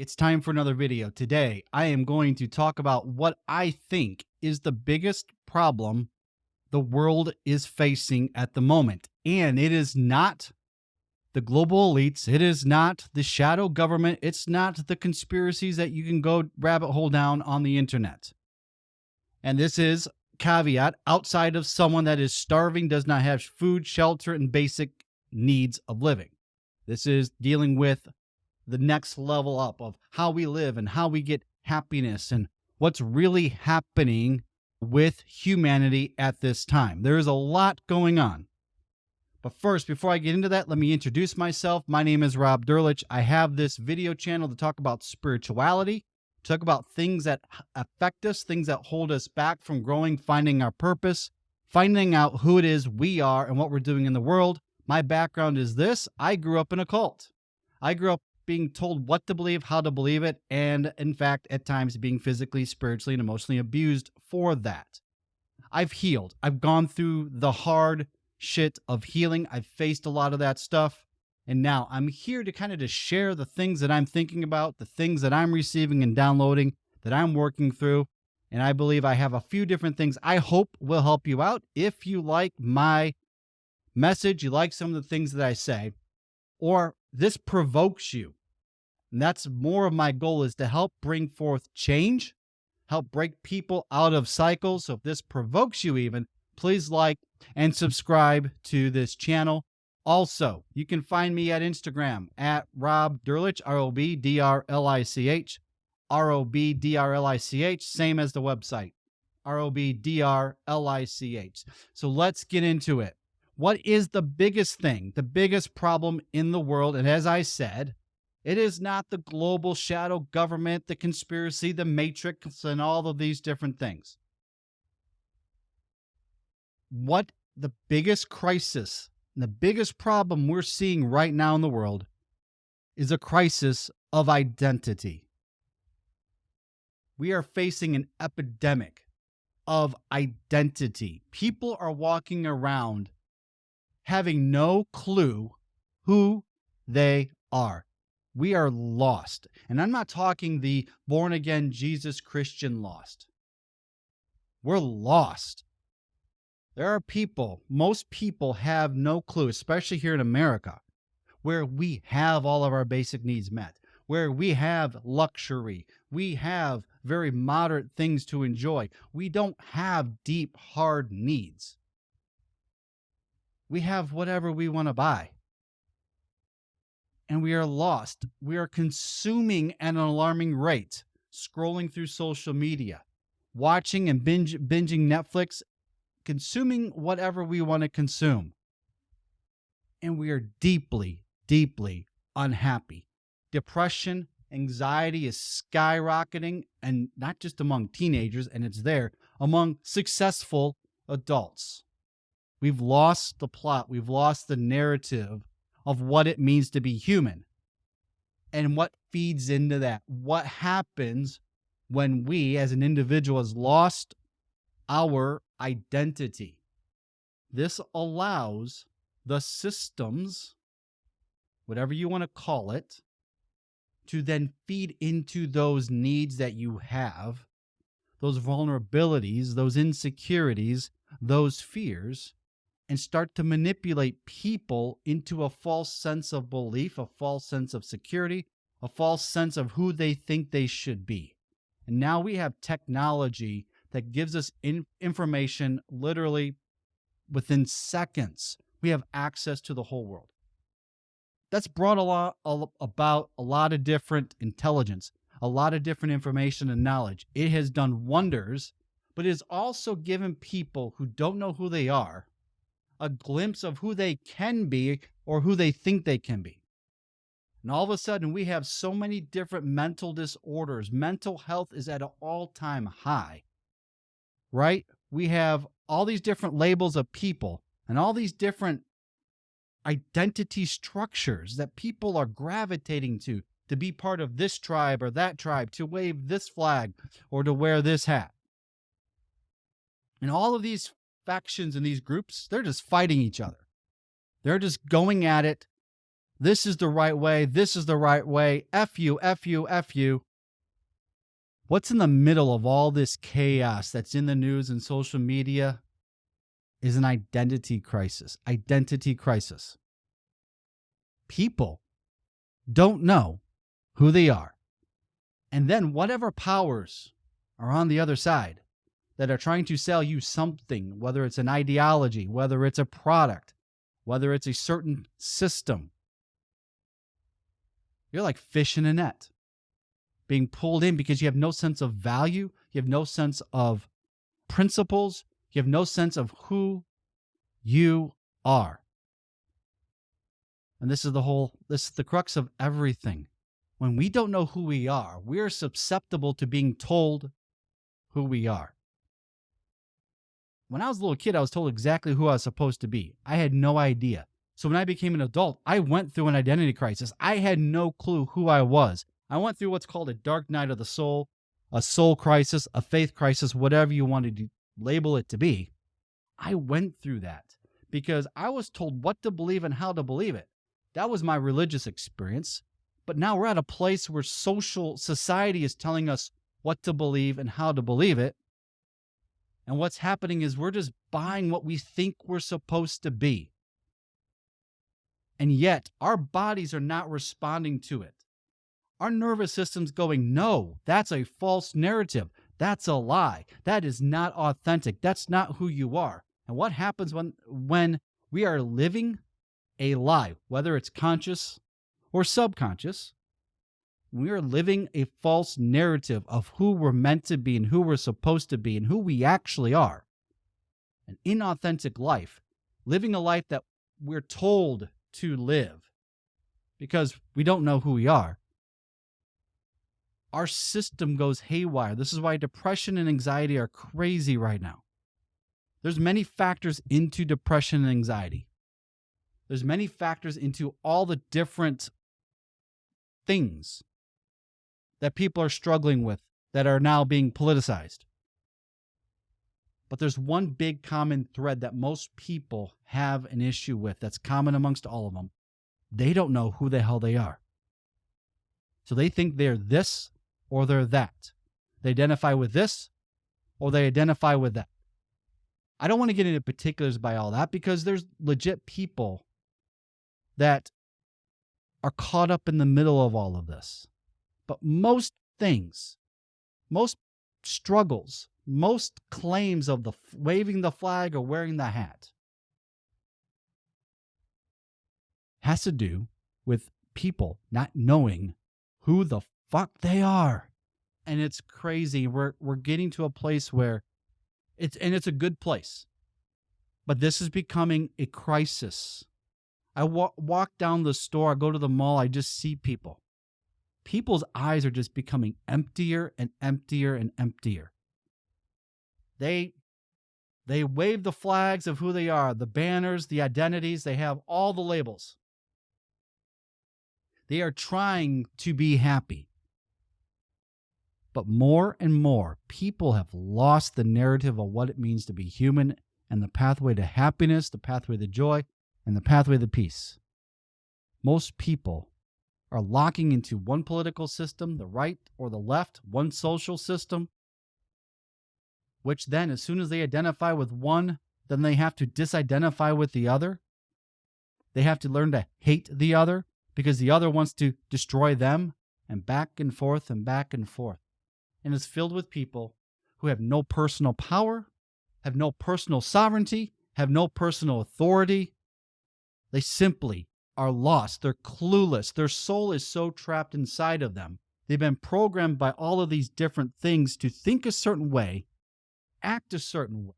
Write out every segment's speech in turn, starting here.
It's time for another video. Today, I am going to talk about what I think is the biggest problem the world is facing at the moment. And it is not the global elites. It is not the shadow government. It's not the conspiracies that you can go rabbit hole down on the internet. And this is caveat outside of someone that is starving, does not have food, shelter, and basic needs of living. This is dealing with the next level up of how we live and how we get happiness and what's really happening with humanity at this time. There is a lot going on. But first, before I get into that, let me introduce myself. My name is Rob Durlich. I have this video channel to talk about spirituality, talk about things that affect us, things that hold us back from growing, finding our purpose, finding out who it is we are and what we're doing in the world. My background is this. I grew up in a cult. I grew up being told what to believe, how to believe it, and in fact, at times being physically, spiritually, and emotionally abused for that. I've healed. I've gone through the hard shit of healing. I've faced a lot of that stuff. And now I'm here to kind of just share the things that I'm thinking about, the things that I'm receiving and downloading, that I'm working through. And I believe I have a few different things I hope will help you out. If you like my message, you like some of the things that I say, or this provokes you. And that's more of my goal, is to help bring forth change, help break people out of cycles. So if this provokes you even, please like and subscribe to this channel. Also, you can find me at Instagram at Rob Durlich, ROBDRLICH, ROBDRLICH, same as the website, ROBDRLICH. So let's get into it. What is the biggest thing, the biggest problem in the world? And as I said, it is not the global shadow government, the conspiracy, the matrix, and all of these different things. What the biggest crisis, the biggest problem we're seeing right now in the world is a crisis of identity. We are facing an epidemic of identity. People are walking around having no clue who they are. We are lost. And I'm not talking the born-again Jesus Christian lost. We're lost. There are people, most people have no clue, especially here in America, where we have all of our basic needs met, where we have luxury, we have very moderate things to enjoy. We don't have deep, hard needs. We have whatever we want to buy. And we are lost. We are consuming at an alarming rate, scrolling through social media, watching and binging Netflix, consuming whatever we want to consume. And we are deeply, deeply unhappy. Depression, anxiety is skyrocketing, and not just among teenagers, and it's there, among successful adults. We've lost the plot. We've lost the narrative of what it means to be human and what feeds into that. What happens when we as an individual has lost our identity? This allows the systems, whatever you want to call it, to then feed into those needs that you have, those vulnerabilities, those insecurities, those fears, and start to manipulate people into a false sense of belief, a false sense of security, a false sense of who they think they should be. And now we have technology that gives us information literally within seconds. We have access to the whole world. That's brought about a lot of different intelligence, a lot of different information and knowledge. It has done wonders, but it has also given people who don't know who they are a glimpse of who they can be or who they think they can be. And all of a sudden, we have so many different mental disorders. Mental health is at an all-time high, right? We have all these different labels of people and all these different identity structures that people are gravitating to be part of this tribe or that tribe, to wave this flag or to wear this hat. And all of these factions and these groups, they're just fighting each other. They're just going at it This is the right way. This is the right way. F you, F you, F you. What's in the middle of all this chaos that's in the news and social media is an identity crisis. Identity crisis. People don't know who they are. And then whatever powers are on the other side that are trying to sell you something, whether it's an ideology, whether it's a product, whether it's a certain system, you're like fish in a net, being pulled in because you have no sense of value, you have no sense of principles, you have no sense of who you are. And this is the crux of everything. When we don't know who we are, we are susceptible to being told who we are. When I was a little kid, I was told exactly who I was supposed to be. I had no idea. So when I became an adult, I went through an identity crisis. I had no clue who I was. I went through what's called a dark night of the soul, a soul crisis, a faith crisis, whatever you wanted to label it to be. I went through that because I was told what to believe and how to believe it. That was my religious experience. But now we're at a place where society is telling us what to believe and how to believe it. And what's happening is we're just buying what we think we're supposed to be. And yet our bodies are not responding to it. Our nervous system's going, no, that's a false narrative. That's a lie. That is not authentic. That's not who you are. And what happens when we are living a lie, whether it's conscious or subconscious, we are living a false narrative of who we're meant to be and who we're supposed to be and who we actually are. An inauthentic life, living a life that we're told to live because we don't know who we are. Our system goes haywire. This is why depression and anxiety are crazy right now. There's many factors into depression and anxiety. There's many factors into all the different things that people are struggling with that are now being politicized. But there's one big common thread that most people have an issue with that's common amongst all of them. They don't know who the hell they are. So they think they're this or they're that. They identify with this or they identify with that. I don't want to get into particulars by all that because there's legit people that are caught up in the middle of all of this. But most things, most struggles, most claims of the waving the flag or wearing the hat has to do with people not knowing who the fuck they are. And it's crazy. We're getting to a place where it's a good place. But this is becoming a crisis. I walk down the store, I go to the mall, I just see people. People's eyes are just becoming emptier and emptier and emptier. They wave the flags of who they are, the banners, the identities, they have all the labels. They are trying to be happy. But more and more, people have lost the narrative of what it means to be human and the pathway to happiness, the pathway to joy, and the pathway to peace. Most people are locking into one political system, the right or the left, one social system, which then as soon as they identify with one, then they have to disidentify with the other. They have to learn to hate the other because the other wants to destroy them, and back and forth and back and forth. And it's filled with people who have no personal power, have no personal sovereignty, have no personal authority. They simply are lost. They're clueless. Their soul is so trapped inside of them. They've been programmed by all of these different things to think a certain way, act a certain way.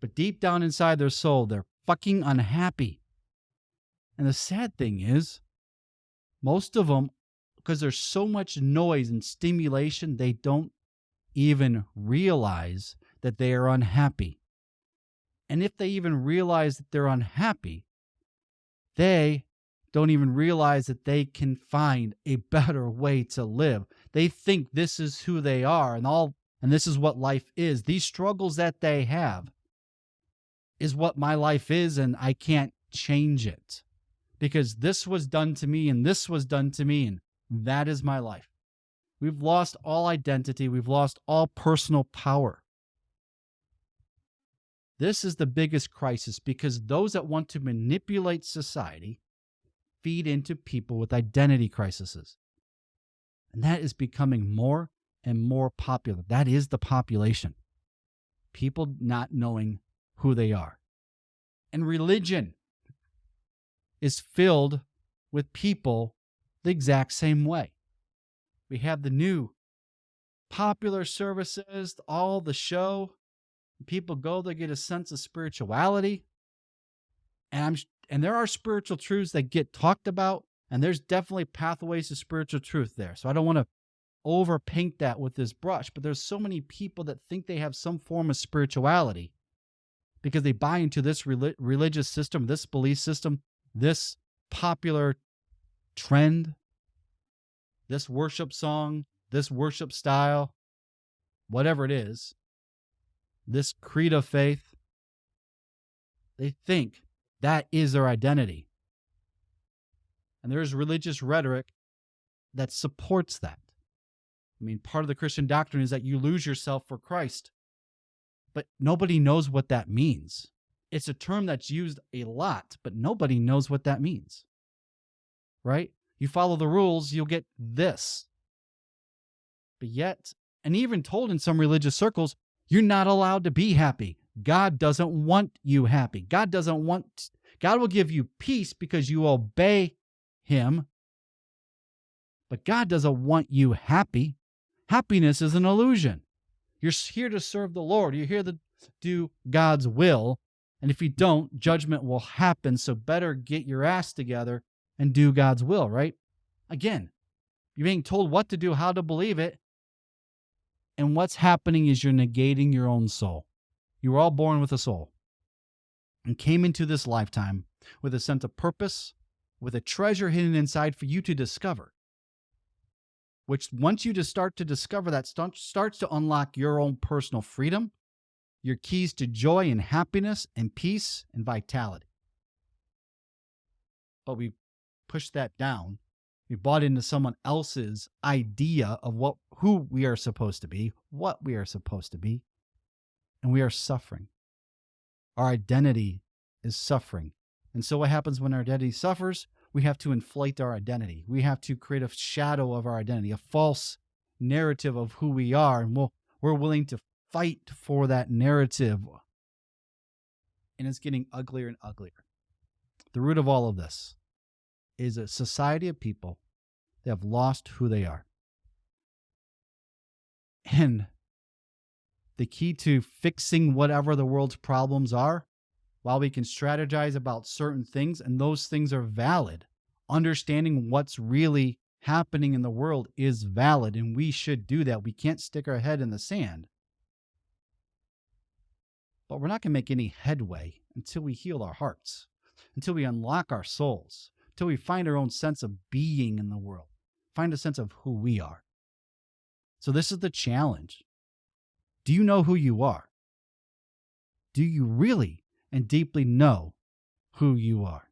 But deep down inside their soul, they're fucking unhappy. And the sad thing is, most of them, because there's so much noise and stimulation, they don't even realize that they are unhappy. And if they even realize that they're unhappy, they don't even realize that they can find a better way to live. They think this is who they are and this is what life is. These struggles that they have is what my life is, and I can't change it. because this was done to me and this was done to me, and that is my life. We've lost all identity. We've lost all personal power. This is the biggest crisis because those that want to manipulate society feed into people with identity crises. And that is becoming more and more popular. That is the population. People not knowing who they are. And religion is filled with people the exact same way. We have the new popular services, all the show. People go, they get a sense of spirituality. And there are spiritual truths that get talked about, and there's definitely pathways to spiritual truth there. So I don't want to overpaint that with this brush, but there's so many people that think they have some form of spirituality because they buy into this religious system, this belief system, this popular trend, this worship song, this worship style, whatever it is, this creed of faith. They think that is their identity. And there's religious rhetoric that supports that. I mean, part of the Christian doctrine is that you lose yourself for Christ, but nobody knows what that means. It's a term that's used a lot, but nobody knows what that means, right? You follow the rules, you'll get this. But yet, and even told in some religious circles, you're not allowed to be happy. God doesn't want you happy. God will give you peace because you obey him. But God doesn't want you happy. Happiness is an illusion. You're here to serve the Lord. You're here to do God's will. And if you don't, judgment will happen. So better get your ass together and do God's will, right? Again, you're being told what to do, how to believe it. And what's happening is you're negating your own soul. You were all born with a soul and came into this lifetime with a sense of purpose, with a treasure hidden inside for you to discover. Which once you just start to discover that, starts to unlock your own personal freedom, your keys to joy and happiness and peace and vitality. But we pushed that down. We bought into someone else's idea of who we are supposed to be, what we are supposed to be, and we are suffering. Our identity is suffering. And so what happens when our identity suffers? We have to inflate our identity. We have to create a shadow of our identity, a false narrative of who we are, and we're willing to fight for that narrative. And it's getting uglier and uglier. The root of all of this is a society of people that have lost who they are. And the key to fixing whatever the world's problems are, while we can strategize about certain things, and those things are valid, understanding what's really happening in the world is valid, and we should do that. We can't stick our head in the sand. But we're not going to make any headway until we heal our hearts, until we unlock our souls, until we find our own sense of being in the world, find a sense of who we are. So this is the challenge. Do you know who you are? Do you really and deeply know who you are?